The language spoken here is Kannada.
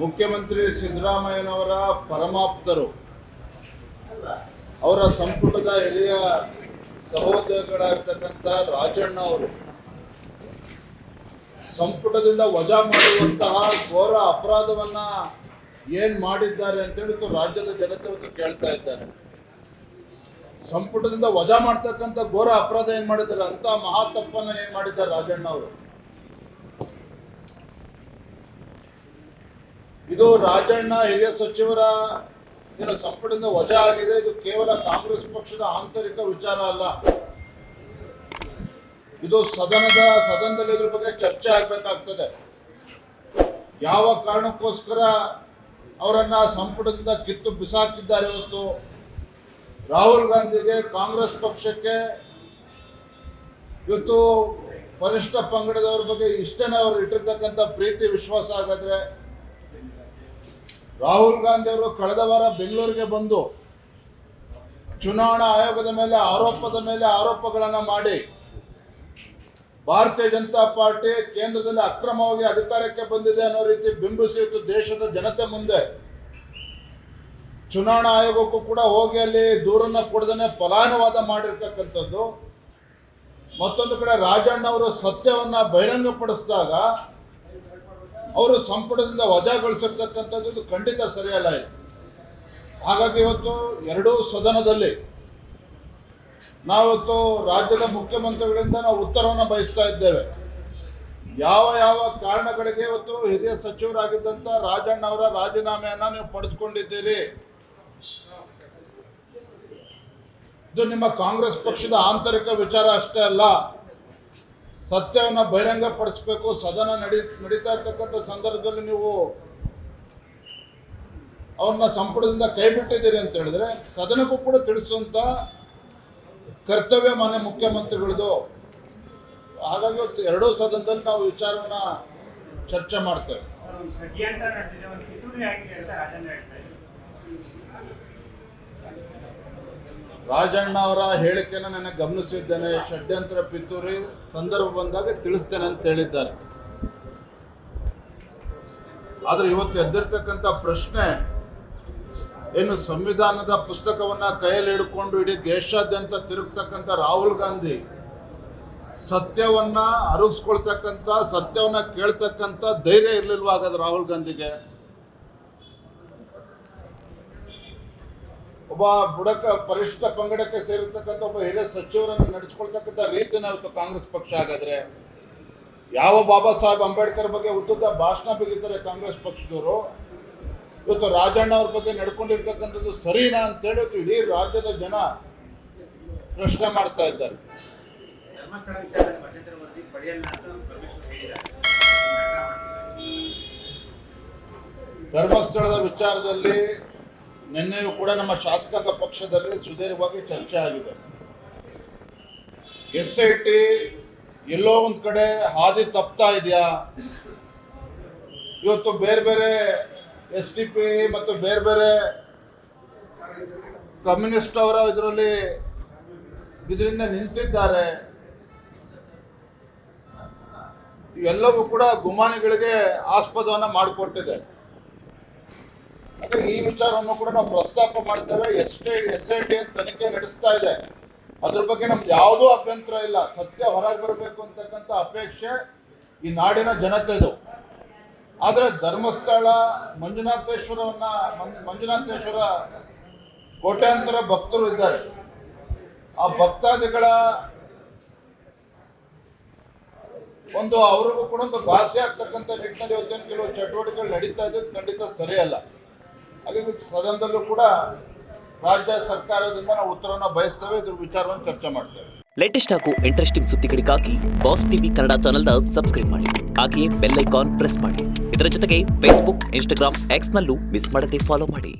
ಮುಖ್ಯಮಂತ್ರಿ ಸಿದ್ದರಾಮಯ್ಯನವರ ಪರಮಾಪ್ತರು, ಅವರ ಸಂಪುಟದ ಹಿರಿಯ ಸಹೋದರಗಳಾಗಿರ್ತಕ್ಕಂಥ ರಾಜಣ್ಣ ಅವರು ಸಂಪುಟದಿಂದ ವಜಾ ಮಾಡುವಂತಹ ಘೋರ ಅಪರಾಧವನ್ನ ಏನ್ ಮಾಡಿದ್ದಾರೆ ಅಂತೇಳಿ ರಾಜ್ಯದ ಜನತೆ ಹೊತ್ತು ಕೇಳ್ತಾ ಇದ್ದಾರೆ. ಸಂಪುಟದಿಂದ ವಜಾ ಮಾಡ್ತಕ್ಕಂಥ ಘೋರ ಅಪರಾಧ ಏನ್ ಮಾಡಿದ್ದಾರೆ ಅಂತ ಮಹಾ ತಪ್ಪನ್ನ ಏನ್ ಮಾಡಿದ್ದಾರೆ ರಾಜಣ್ಣ ಅವರು. ಇದು ರಾಜಣ್ಣ ಹಿರಿಯ ಸಚಿವರ ಏನು ಸಂಪುಟದಿಂದ ವಜಾ ಆಗಿದೆ, ಇದು ಕೇವಲ ಕಾಂಗ್ರೆಸ್ ಪಕ್ಷದ ಆಂತರಿಕ ವಿಚಾರ ಅಲ್ಲ. ಇದು ಸದನದಲ್ಲಿ ಇದ್ರ ಬಗ್ಗೆ ಚರ್ಚೆ ಆಗ್ಬೇಕಾಗ್ತದೆ. ಯಾವ ಕಾರಣಕ್ಕೋಸ್ಕರ ಅವರನ್ನ ಸಂಪುಟದಿಂದ ಕಿತ್ತು ಬಿಸಾಕಿದ್ದಾರೆ ಇವತ್ತು. ರಾಹುಲ್ ಗಾಂಧಿಗೆ, ಕಾಂಗ್ರೆಸ್ ಪಕ್ಷಕ್ಕೆ ಇವತ್ತು ವರಿಷ್ಠ ಪಂಗಡದವ್ರ ಬಗ್ಗೆ ಇಷ್ಟೇನೆ ಅವರು ಇಟ್ಟಿರ್ತಕ್ಕಂಥ ಪ್ರೀತಿ ವಿಶ್ವಾಸ ಹಾಗಾದ್ರೆ ರಾಹುಲ್ ಗಾಂಧಿ ಅವರು ಕಳೆದ ವಾರ ಬೆಂಗಳೂರಿಗೆ ಬಂದು ಚುನಾವಣಾ ಆಯೋಗದ ಮೇಲೆ ಆರೋಪಗಳನ್ನ ಮಾಡಿ ಭಾರತೀಯ ಜನತಾ ಪಾರ್ಟಿ ಕೇಂದ್ರದಲ್ಲಿ ಅಕ್ರಮವಾಗಿ ಅಧಿಕಾರಕ್ಕೆ ಬಂದಿದೆ ಅನ್ನೋ ರೀತಿ ಬಿಂಬಿಸಿ ದೇಶದ ಜನತೆ ಮುಂದೆ ಚುನಾವಣಾ ಆಯೋಗಕ್ಕೂ ಕೂಡ ಹೋಗಿ ಅಲ್ಲಿ ದೂರನ್ನ ಕೊಡದೇ ಪಲಾಯನವಾದ ಮಾಡಿರ್ತಕ್ಕಂಥದ್ದು. ಮತ್ತೊಂದು ಕಡೆ ರಾಜಣ್ಣ ಅವರು ಸತ್ಯವನ್ನ ಬಹಿರಂಗಪಡಿಸಿದಾಗ ಅವರು ಸಂಪುಟದಿಂದ ವಜಾಗೊಳಿಸಿರ್ತಕ್ಕಂಥದ್ದು ಇದು ಖಂಡಿತ ಸರಿಯಲ್ಲ. ಹಾಗಾಗಿ ಇವತ್ತು ಎರಡೂ ಸದನದಲ್ಲಿ ನಾವಿವತ್ತು ರಾಜ್ಯದ ಮುಖ್ಯಮಂತ್ರಿಗಳಿಂದ ನಾವು ಉತ್ತರವನ್ನು ಬಯಸ್ತಾ ಇದ್ದೇವೆ. ಯಾವ ಕಾರಣಗಳಿಗೆ ಇವತ್ತು ಹಿರಿಯ ಸಚಿವರಾಗಿದ್ದಂಥ ರಾಜಣ್ಣ ಅವರ ರಾಜೀನಾಮೆಯನ್ನ ನೀವು ಪಡೆದುಕೊಂಡಿದ್ದೀರಿ? ಇದು ನಿಮ್ಮ ಕಾಂಗ್ರೆಸ್ ಪಕ್ಷದ ಆಂತರಿಕ ವಿಚಾರ ಅಷ್ಟೇ ಅಲ್ಲ, ಸತ್ಯವನ್ನು ಬಹಿರಂಗಪಡಿಸಬೇಕು. ಸದನ ನಡೀತಾ ಇರ್ತಕ್ಕಂಥ ಸಂದರ್ಭದಲ್ಲಿ ನೀವು ಅವ್ರನ್ನ ಸಂಪುಟದಿಂದ ಕೈ ಬಿಟ್ಟಿದ್ದೀರಿ ಅಂತ ಹೇಳಿದ್ರೆ ಸದನಕ್ಕೂ ಕೂಡ ತಿಳಿಸುವಂತ ಕರ್ತವ್ಯ ಮಾನ್ಯ ಮುಖ್ಯಮಂತ್ರಿಗಳದು. ಹಾಗಾಗಿ ಎರಡೂ ಸದನದಲ್ಲಿ ನಾವು ವಿಚಾರವನ್ನ ಚರ್ಚೆ ಮಾಡ್ತೇವೆ. ರಾಜಣ್ಣ ಅವರ ಹೇಳಿಕೆಯನ್ನು ನಾನು ಗಮನಿಸಿದ್ದೇನೆ. ಷಡ್ಯಂತ್ರ ಪಿತೂರಿ ಸಂದರ್ಭ ಬಂದಾಗ ತಿಳಿಸ್ತೇನೆ ಅಂತ ಹೇಳಿದ್ದಾರೆ. ಆದ್ರೆ ಇವತ್ತು ಎದ್ದಿರ್ತಕ್ಕಂಥ ಪ್ರಶ್ನೆ ಏನು, ಸಂವಿಧಾನದ ಪುಸ್ತಕವನ್ನ ಕೈಯಲ್ಲಿ ಹಿಡ್ಕೊಂಡು ಇಡೀ ದೇಶಾದ್ಯಂತ ತಿರುಗ್ತಕ್ಕಂಥ ರಾಹುಲ್ ಗಾಂಧಿ ಸತ್ಯವನ್ನ ಅರಗಿಸ್ಕೊಳ್ತಕ್ಕಂಥ, ಸತ್ಯವನ್ನ ಕೇಳ್ತಕ್ಕಂಥ ಧೈರ್ಯ ಇರ್ಲಿಲ್ವಾ ಹಾಗಾದ್ರೆ ರಾಹುಲ್ ಗಾಂಧಿಗೆ? ಒಬ್ಬ ಪರಿಷ್ಠ ಪಂಗಡಕ್ಕೆ ಸೇರಿರ್ತಕ್ಕಂಥ ಒಬ್ಬ ಹಿರಿಯ ಸಚಿವರನ್ನು ನಡೆಸ್ಕೊಳ್ತಕ್ಕಂಥ ರೀತಿನ ಇವತ್ತು ಕಾಂಗ್ರೆಸ್ ಪಕ್ಷ ಹಾಗಾದ್ರೆ ಯಾವ ಬಾಬಾ ಸಾಹೇಬ್ ಅಂಬೇಡ್ಕರ್ ಬಗ್ಗೆ ಉದ್ದುದ್ದ ಭಾಷಣ ಬಿಗಿತಾರೆ ಕಾಂಗ್ರೆಸ್ ಪಕ್ಷದವರು, ಇವತ್ತು ರಾಜಣ್ಣ ಅವ್ರ ಬಗ್ಗೆ ನಡ್ಕೊಂಡಿರ್ತಕ್ಕಂಥದ್ದು ಸರಿನಾ ಅಂತೇಳಿ ಇಡೀ ರಾಜ್ಯದ ಜನ ಪ್ರಶ್ನೆ ಮಾಡ್ತಾ ಇದ್ದಾರೆ. ಧರ್ಮಸ್ಥಳದ ವಿಚಾರದಲ್ಲಿ ನಿನ್ನೆಯೂ ಕೂಡ ನಮ್ಮ ಶಾಸಕಾಂಗ ಪಕ್ಷದಲ್ಲಿ ಸುದೀರ್ಘವಾಗಿ ಚರ್ಚೆ ಆಗಿದೆ. SIT ಎಲ್ಲೋ ಒಂದ್ ಕಡೆ ಹಾದಿ ತಪ್ತಾ ಇದೆಯಾ? ಇವತ್ತು ಬೇರೆ SDP ಮತ್ತು ಬೇರೆ ಕಮ್ಯುನಿಸ್ಟ್ ಅವರ ಇದರಿಂದ ನಿಂತಿದ್ದಾರೆ. ಇವೆಲ್ಲವೂ ಕೂಡ ಗುಮಾನಿಗಳಿಗೆ ಆಸ್ಪದವನ್ನ ಮಾಡಿಕೊಟ್ಟಿದೆ. ಈ ವಿಚಾರವನ್ನು ಕೂಡ ನಾವು ಪ್ರಸ್ತಾಪ ಮಾಡ್ತೇವೆ. SIT ತನಿಖೆ ನಡೆಸ್ತಾ ಇದೆ, ಅದ್ರ ಬಗ್ಗೆ ನಮ್ದು ಯಾವುದೂ ಅಭ್ಯಂತರ ಇಲ್ಲ. ಸತ್ಯ ಹೊರಗೆ ಬರಬೇಕು ಅಂತಕ್ಕಂಥ ಅಪೇಕ್ಷೆ ಈ ನಾಡಿನ ಜನತೆದು. ಆದ್ರೆ ಧರ್ಮಸ್ಥಳ ಮಂಜುನಾಥೇಶ್ವರ ಕೋಟ್ಯಾಂತರ ಭಕ್ತರು ಇದ್ದಾರೆ. ಆ ಭಕ್ತಾದಿಗಳ ಅವ್ರಿಗೂ ಕೂಡ ಒಂದು ಭಾಷೆ ಆಗ್ತಕ್ಕಂಥ ನಿಟ್ಟಿನಲ್ಲಿ ಇವತ್ತೇನು ಕೆಲವು ಚಟುವಟಿಕೆಗಳು ನಡೀತಾ ಇದ್ದು ಖಂಡಿತ ಸರಿಯಲ್ಲ. ಹಾಗಾಗಿ ಸದನದಲ್ಲೂ ಕೂಡ ರಾಜ್ಯ ಸರ್ಕಾರದಿಂದ ನಾವು ಉತ್ತರವನ್ನು ಬಯಸ್ತೇವೆ, ಇದ್ರ ವಿಚಾರವನ್ನು ಚರ್ಚೆ ಮಾಡ್ತೇವೆ. ಲೇಟೆಸ್ಟ್ ಹಾಗೂ ಇಂಟ್ರೆಸ್ಟಿಂಗ್ ಸುದ್ದಿಗಳಿಗಾಗಿ ಬಾಸ್ ಟಿವಿ ಕನ್ನಡ ಚಾನೆಲ್ನ ಸಬ್ಸ್ಕ್ರೈಬ್ ಮಾಡಿ, ಹಾಗೆಯೇ ಬೆಲ್ ಐಕಾನ್ ಪ್ರೆಸ್ ಮಾಡಿ. ಇದರ ಜೊತೆಗೆ ಫೇಸ್ಬುಕ್, ಇನ್ಸ್ಟಾಗ್ರಾಮ್, ಎಕ್ಸ್ನಲ್ಲೂ ಮಿಸ್ ಮಾಡದೆ ಫಾಲೋ ಮಾಡಿ.